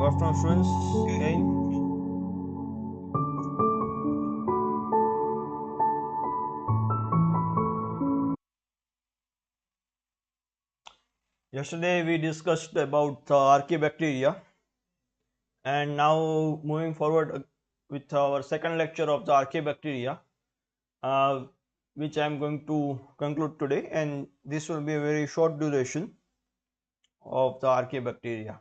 Good afternoon, students. Again, yesterday we discussed about archaebacteria, and now moving forward with our second lecture of the archaebacteria, uh, which I am going to conclude today, and this will be a very short duration of the archaebacteria.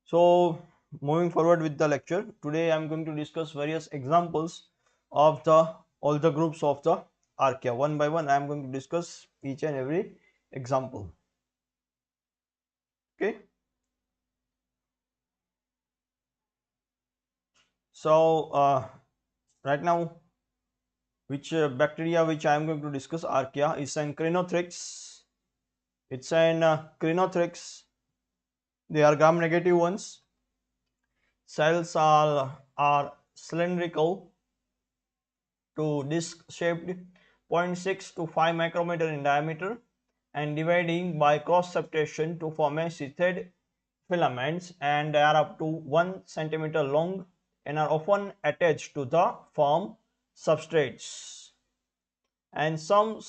So, moving forward with the lecture, today I am going to discuss various examples of the all the groups of the archaea. One by one, I am going to discuss each and every example. Okay. So, right now, which bacteria which I am going to discuss, archaea, is an crinothrix. It's an crinothrix. They are gram-negative ones. Cells are cylindrical to disc-shaped, 0.6 to 5 micrometer in diameter, and dividing by cross-septation to form a sheathed filaments, and they are up to 1 centimeter long and are often attached to the firm substrates. And some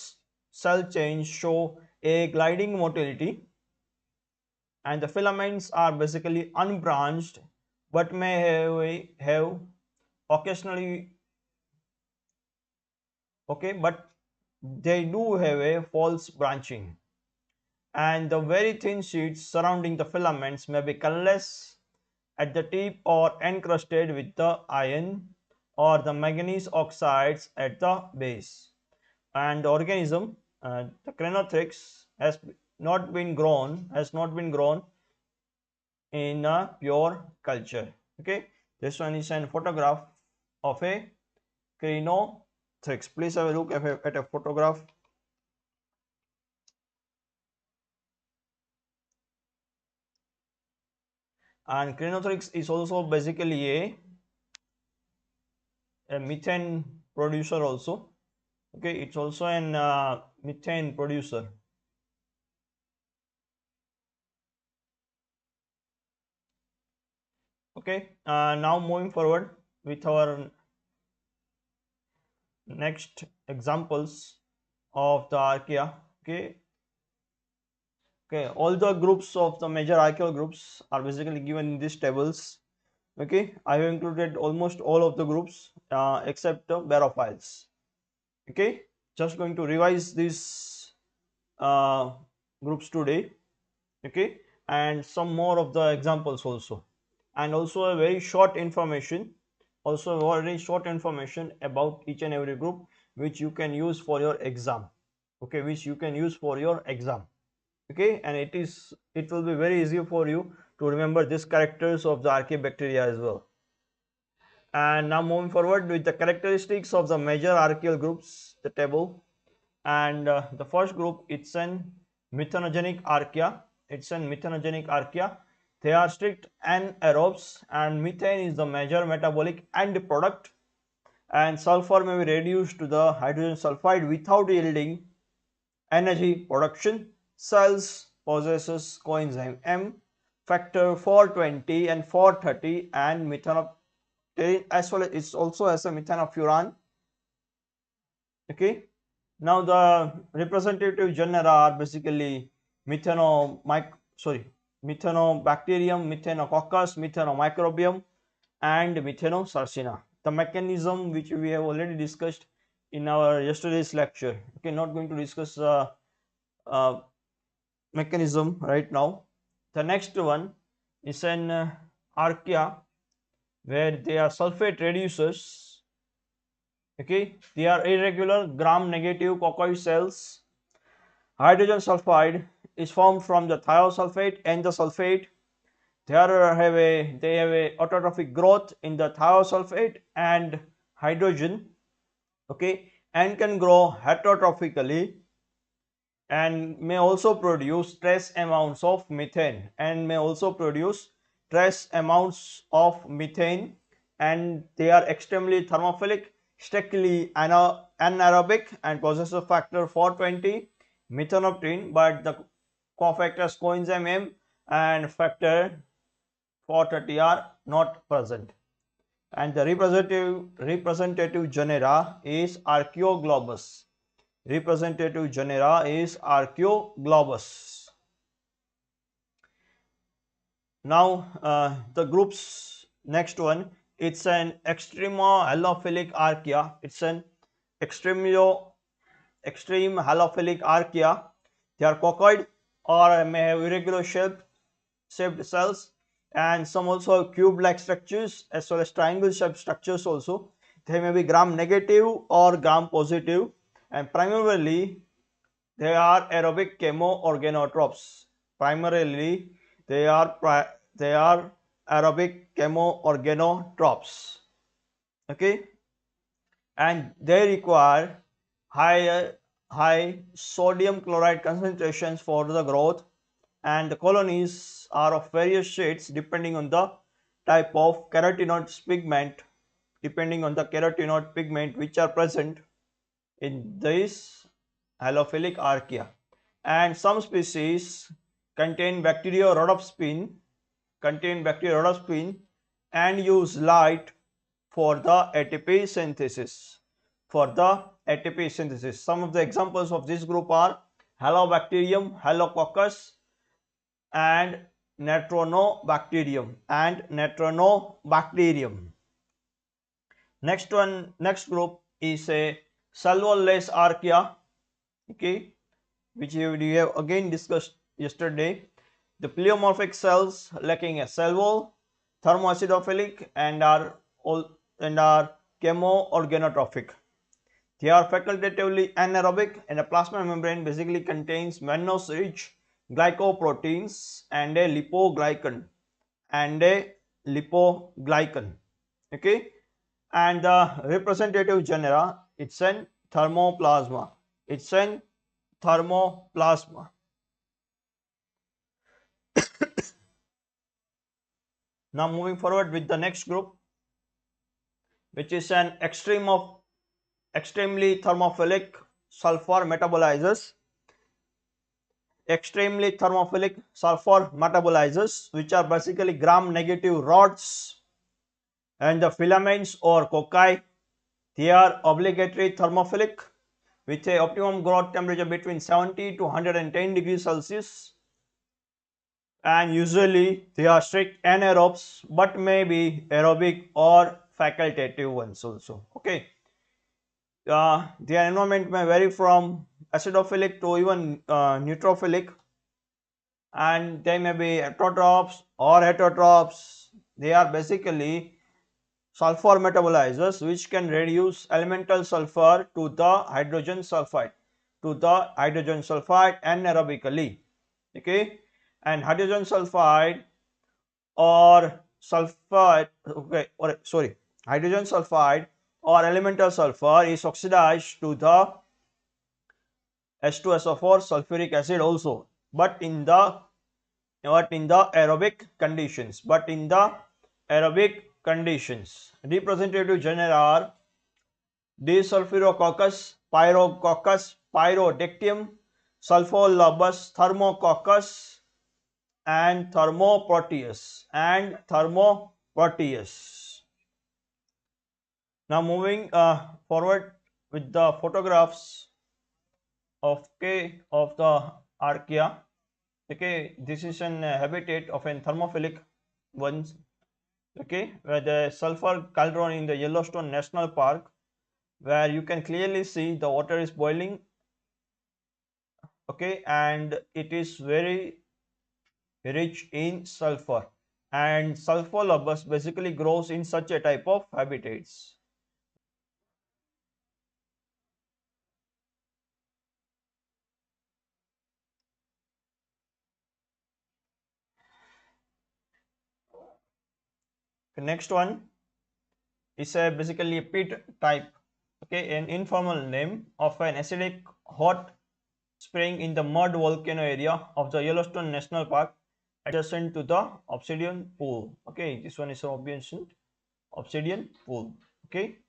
cell chains show a gliding motility, and the filaments are basically unbranched but may have occasionally, okay, but they do have a false branching, and the very thin sheets surrounding the filaments may be colorless at the tip or encrusted with the iron or the manganese oxides at the base. And the organism, the crenothrix, has not been grown in a pure culture. Okay, this one is a photograph of a crenothrix. Please have a look at a photograph. And crenothrix is also basically a methane producer also. Okay, it's also an methane producer. Okay, now moving forward with our next examples of the archaea. Okay, okay, all the groups of the major archaeal groups are basically given in these tables. Okay, I have included almost all of the groups except the barophiles. Okay, just going to revise these uh, groups today. Okay, and some more of the examples also, and also a very short information, about each and every group, which you can use for your exam. Okay, which you can use for your exam. Okay, and it will be very easy for you to remember these characters of the archaebacteria as well. And now moving forward with the characteristics of the major archaeal groups, the table. And the first group, it's an methanogenic archaea. They are strict anaerobes, and methane is the major metabolic end product, and sulfur may be reduced to the hydrogen sulfide without yielding energy production. Cells possesses coenzyme M, factor 420 and 430, and methanopterin, as well as it also has a methanofuran. Okay, now the representative genera are basically Methanobacterium, Methanococcus, Methanomicrobium, and Methanosarcina. The mechanism which we have already discussed in our yesterday's lecture. Okay, not going to discuss uh, mechanism right now. The next one is an archaea, where they are sulfate reducers. Okay, they are irregular gram-negative coccoid cells. Hydrogen sulfide is formed from the thiosulfate and the sulfate. They have a autotrophic growth in the thiosulfate and hydrogen. Okay, and can grow heterotrophically, and may also produce trace amounts of methane, and they are extremely thermophilic, strictly anaerobic, and possess a factor 420 methanopterin, but the cofactors coenzyme M and factor 430 are not present. And the representative genera is Archaeoglobus. Representative genera is Archaeoglobus. Now the groups, next one, it's an extremo-halophilic archaea. It's an extreme halophilic archaea. They are coccoid or may have irregular shaped cells, and some also have cube-like structures as well as triangle-shaped structures also. They may be gram negative or gram positive, and primarily they are aerobic chemoorganotrophs. Primarily they are aerobic chemoorganotrophs. Okay, and they require high sodium chloride concentrations for the growth, and the colonies are of various shades depending on the type of carotenoid pigment which are present in this halophilic archaea. And some species contain bacteriorhodopsin and use light for the ATP synthesis. Some of the examples of this group are Halobacterium, Halococcus, and Natronobacterium Next group is a salvo-less archaea, okay, which we have again discussed yesterday. The pleomorphic cells lacking a salvole, thermoacidophilic, and are chemoorganotrophic. They are facultatively anaerobic, and a plasma membrane basically contains mannose-rich glycoproteins and a lipoglycan. Okay, and the representative genera, it's an thermoplasma. Now moving forward with the next group, which is an extremely thermophilic sulfur metabolizers. Which are basically gram negative rods, and the filaments or cocci, they are obligatory thermophilic with a optimum growth temperature between 70 to 110 degrees Celsius, and usually they are strict anaerobes but may be aerobic or facultative ones also. Okay, their environment may vary from acidophilic to even neutrophilic, and they may be autotrophs or heterotrophs. They are basically sulfur metabolizers which can reduce elemental sulfur to the hydrogen sulfide anaerobically. Okay, and hydrogen sulfide or hydrogen sulfide or elemental sulfur is oxidized to the H2SO4 sulfuric acid also, but in the aerobic conditions. Representative genera are Desulfurococcus, Pyrococcus, Pyrodactylium, Sulfolobus, Thermococcus, and Thermoproteus. Now moving forward with the photographs of the archaea. Okay, this is an habitat of an thermophilic ones. Okay, where the sulfur cauldron in the Yellowstone National Park, where you can clearly see the water is boiling. Okay, and it is very rich in sulfur, and Sulfolobus basically grows in such a type of habitats. The next one is basically a pit type. Okay, an informal name of an acidic hot spring in the mud volcano area of the Yellowstone National Park adjacent to the Obsidian Pool. Okay, this one is an Obsidian Pool. Okay,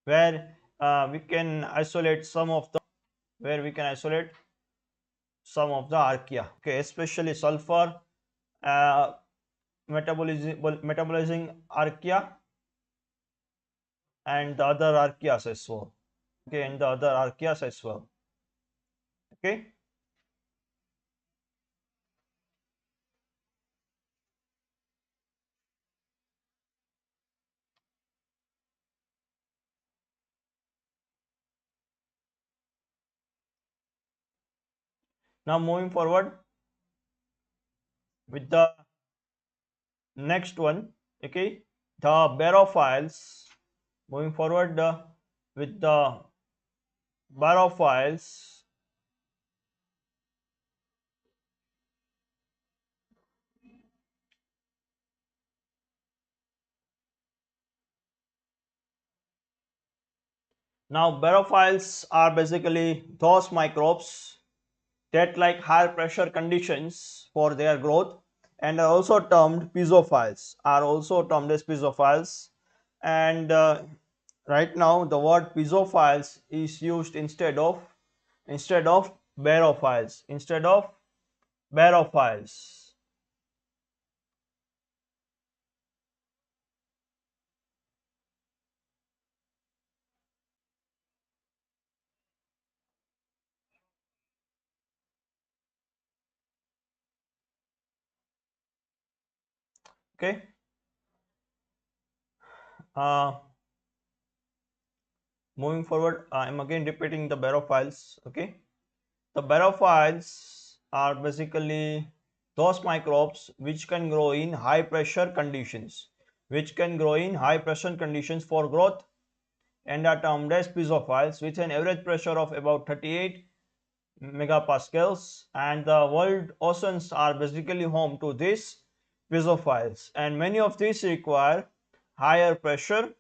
where we can isolate some of the archaea. Okay, especially sulfur, uh, metabolizing archaea and the other archaeas as well. Okay, and the other archaeas as well. Okay. Now moving forward with the next one. Okay, the barophiles. Moving forward with the barophiles. Now barophiles are basically those microbes that like higher pressure conditions for their growth and are also termed piezophiles, and right now the word piezophiles is used instead of barophiles. Okay. uh, Moving forward, I am again repeating the barophiles. Okay, the barophiles are basically those microbes which can grow in high pressure conditions, for growth, and are termed as piezophiles with an average pressure of about 38 megapascals, and the world oceans are basically home to these piezophiles, and many of these require higher pressure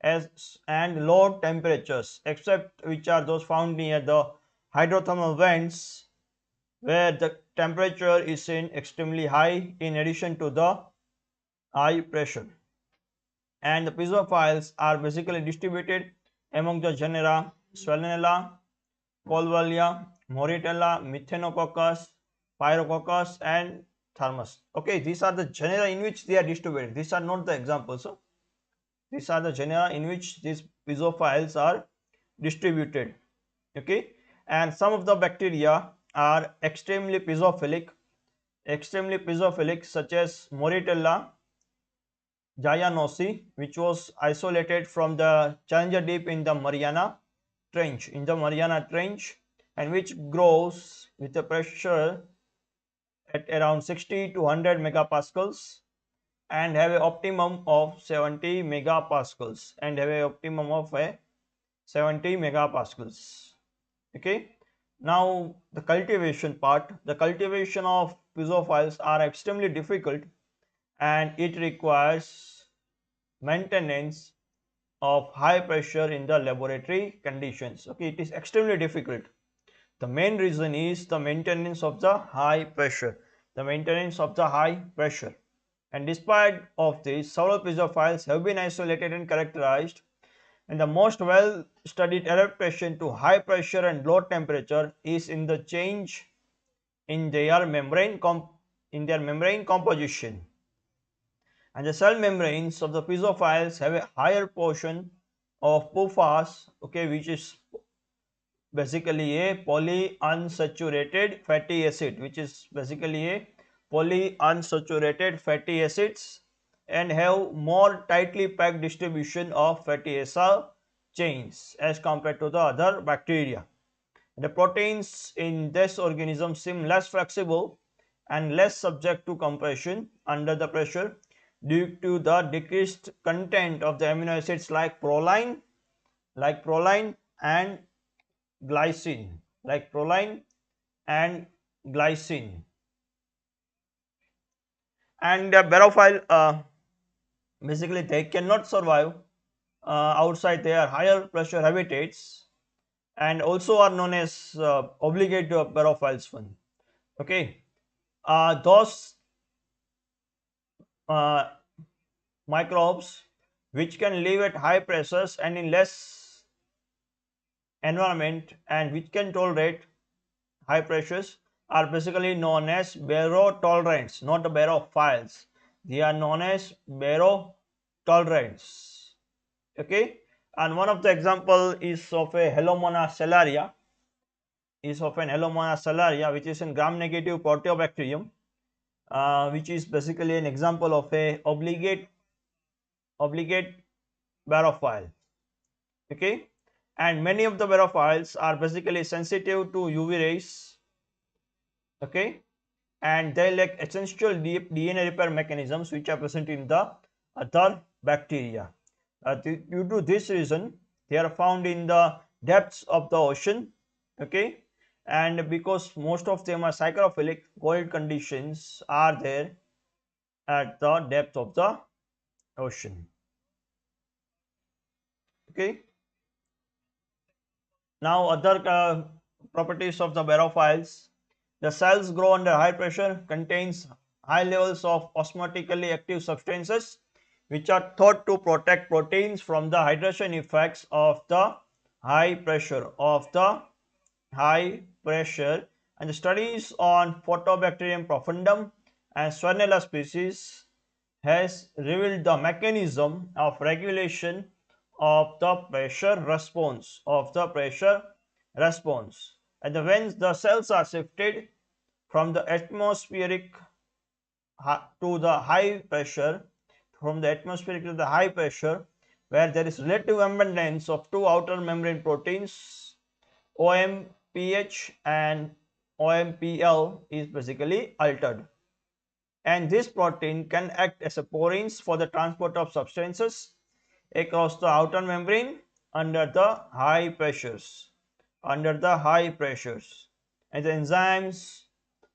as and low temperatures, except which are those found near the hydrothermal vents where the temperature is in extremely high in addition to the high pressure. And the piezophiles are basically distributed among the genera Swellinella, Colvalia, Moritella, Methanococcus, Pyrococcus, and Thermus. Okay, these are the genera in which they are distributed. These are not the examples. So these are the genera in which these piezophiles are distributed. Okay, and some of the bacteria are extremely piezophilic, such as Moritella gyanosi, which was isolated from the Challenger Deep in the Mariana Trench, and which grows with a pressure at around 60 to 100 megapascals and have an optimum of 70 megapascals Okay, now the cultivation of piezophiles are extremely difficult, and it requires maintenance of high pressure in the laboratory conditions. Okay, it is extremely difficult. The main reason is the maintenance of the high pressure. And despite of this, several piezophiles have been isolated and characterized, and the most well studied adaptation to high pressure and low temperature is in the change in their membrane composition. And the cell membranes of the piezophiles have a higher portion of PUFAS, okay, which is basically a polyunsaturated fatty acid, and have more tightly packed distribution of fatty acid chains as compared to the other bacteria. The proteins in this organism seem less flexible and less subject to compression under the pressure due to the decreased content of the amino acids like proline and glycine, and glycine. And barophile, basically they cannot survive outside their higher pressure habitats, and also are known as obligate barophiles one. Okay, those uh, microbes which can live at high pressures and in less environment and which can tolerate high pressures are basically known as barotolerants, not the barophiles. They are known as barotolerants. Okay, and one of the example is of a Helomona cellaria, which is a gram-negative proteobacterium, which is basically an example of a obligate barophile. Okay, and many of the barophiles are basically sensitive to UV rays. Okay, and they lack essential deep DNA repair mechanisms which are present in the other bacteria. Due to this reason, they are found in the depths of the ocean. Okay, and because most of them are psychrophilic, cold conditions are there at the depth of the ocean. Okay, now other properties of the barophiles. The cells grow under high pressure, contains high levels of osmotically active substances which are thought to protect proteins from the hydration effects of the high pressure and the studies on Photobacterium profundum and Swernella species has revealed the mechanism of regulation of the pressure response and when the cells are shifted from the atmospheric to the high pressure where there is relative abundance of two outer membrane proteins OMPH and OMPL is basically altered, and this protein can act as a porins for the transport of substances across the outer membrane under the high pressures and the enzymes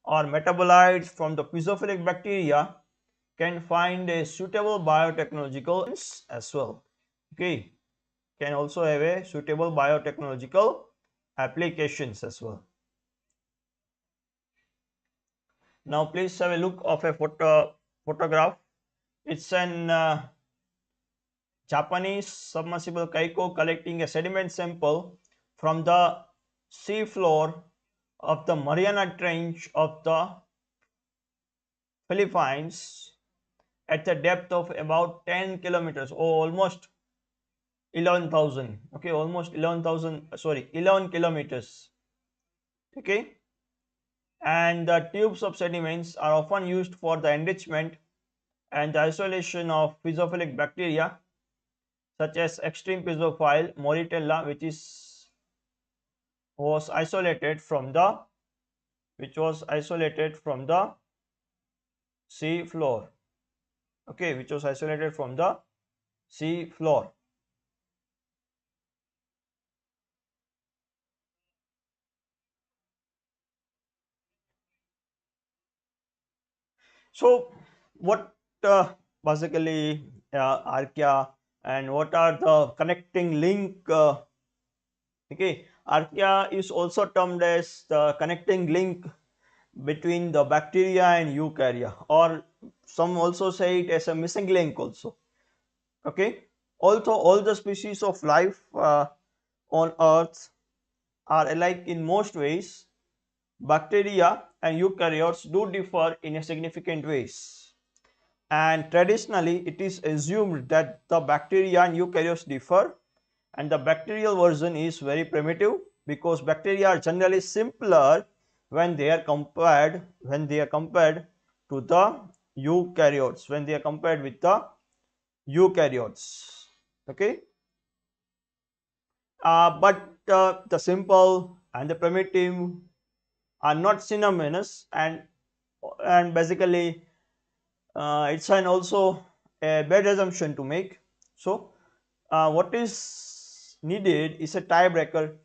or metabolites from the piezophilic bacteria can find a suitable biotechnological as well. Okay, can also have a suitable biotechnological applications as well. Now please have a look of a photograph. It's an Japanese submersible Kaiko collecting a sediment sample from the sea floor of the Mariana Trench of the Philippines at a depth of about 10 kilometers or almost 11,000. Okay, almost 11,000, sorry, 11 kilometers. Okay, and the tubes of sediments are often used for the enrichment and the isolation of piezophilic bacteria such as extreme piezophile Moritella, was isolated from the sea floor. Okay, which was isolated from the sea floor. So what basically Archaea and what are the connecting link? Okay, Archaea is also termed as the connecting link between the bacteria and eukarya, or some also say it as a missing link also. Okay, also all the species of life on earth are alike in most ways. Bacteria and eukaryotes do differ in a significant ways, and traditionally it is assumed that the bacteria and eukaryotes differ and the bacterial version is very primitive because bacteria are generally simpler when they are compared to the eukaryotes. Okay, but the simple and the primitive are not synonymous, and basically it's an also a bad assumption to make. So what is needed is a tiebreaker,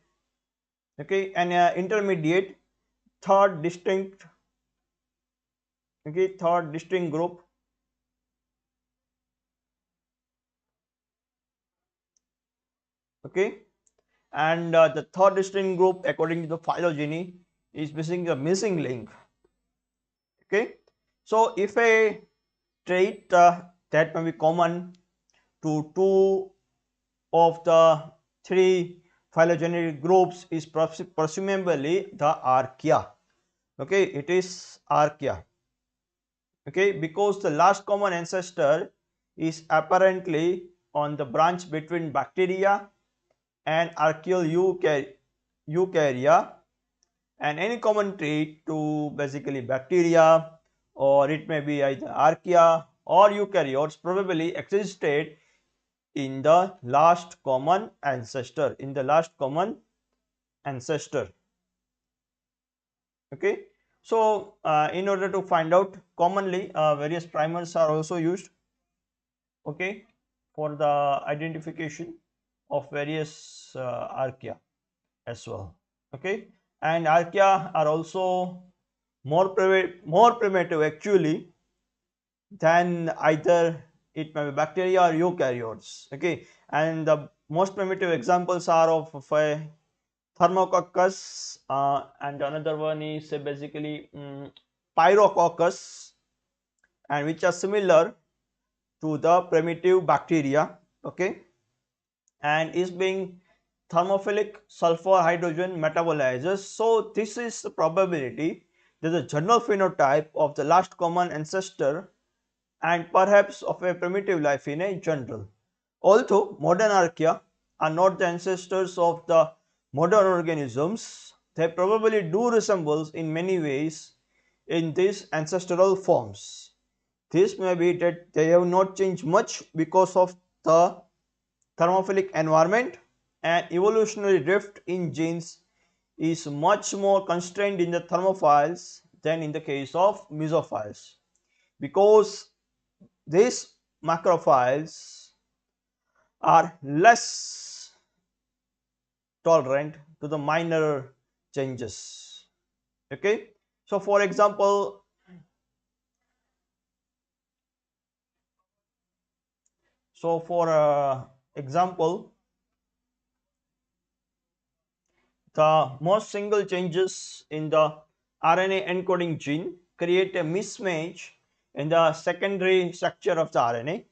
okay, and intermediate third distinct group, okay, and the third distinct group according to the phylogeny is missing the missing link. Okay, so if a trait that may be common to two of the three phylogenetic groups is presumably the Archaea. Okay, it is Archaea. Okay, because the last common ancestor is apparently on the branch between bacteria and eukarya, and any common trait to basically bacteria, or it may be either archaea or eukaryotes, probably existed in the last common ancestor. Okay, so in order to find out, commonly various primers are also used, okay, for the identification of various archaea as well. Okay, and archaea are also more primitive actually than either it may be bacteria or eukaryotes. Okay, and the most primitive examples are of a Thermococcus, and another one is basically Pyrococcus, and which are similar to the primitive bacteria. Okay, and is being thermophilic sulfur hydrogen metabolizers. So this is the probability that the general phenotype of the last common ancestor and perhaps of a primitive life in a general. Although modern archaea are not the ancestors of the modern organisms, they probably do resemble in many ways in these ancestral forms. This may be that they have not changed much because of the thermophilic environment, and evolutionary drift in genes is much more constrained in the thermophiles than in the case of mesophiles, because these macrophiles are less tolerant to the minor changes. Okay, so for example, example, the most single changes in the RNA encoding gene create a mismatch in the secondary structure of the RNA.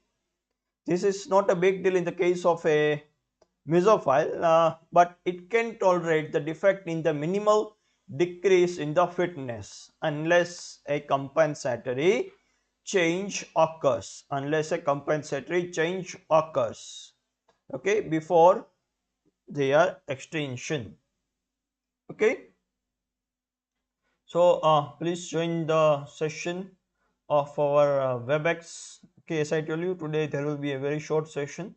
This is not a big deal in the case of a mesophile, but it can tolerate the defect in the minimal decrease in the fitness unless a compensatory change occurs. Okay, before their extinction. Okay, so please join the session of our WebEx. Okay, as I told you, today there will be a very short session.